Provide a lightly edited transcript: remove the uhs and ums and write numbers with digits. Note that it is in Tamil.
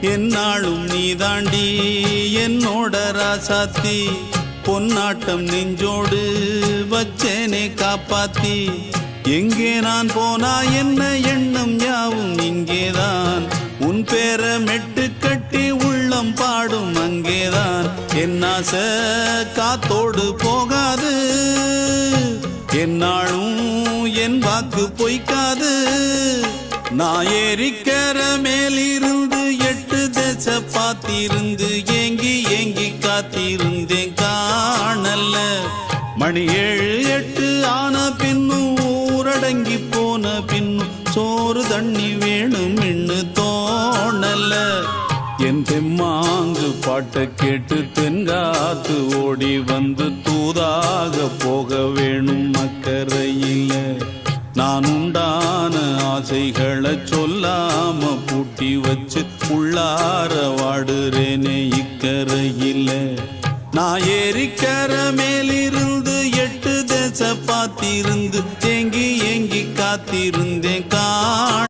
என்னாலும் நீ தாண்டி என்னோட ராசாத்தி பொன்னாட்டம் நெஞ்சோடு வச்சேனே காப்பாத்தி எங்கே நான் போனா என்ன எண்ணம் யாவும் இங்கேதான் உன் பேர மெட்டு கட்டி உள்ளம் பாடும் அங்கேதான் என் ஆசை காத்தோடு போகாது என்னாலும் என் வாக்கு பொய்க்காது நான் ஏறிக்கிற மேலிருந்து 8 தேச பார்த்திருந்து ஏங்கி ஏங்கி காத்திருந்தேன் காணல மணி 7 8 ஆன பின்னும் ஊரடங்கி போன பின்னும் சோறு தண்ணி வேணும் இன்னு தோணல என் தெம்மாங்கு பாட்டை கேட்டு தென்காத்து ஓடி வந்து தூதாக போக வேணும் அக்கறையில நான் உண்டான ஆசைகளை சொல்லாம பூட்டி வச்சு உள்ளார வாடுறேனே இக்கரையில நான் ஏறிக்கிற மேலிருந்து 8 தேச பார்த்திருந்து ஏங்கி ஏங்கி காத்திருந்தேன்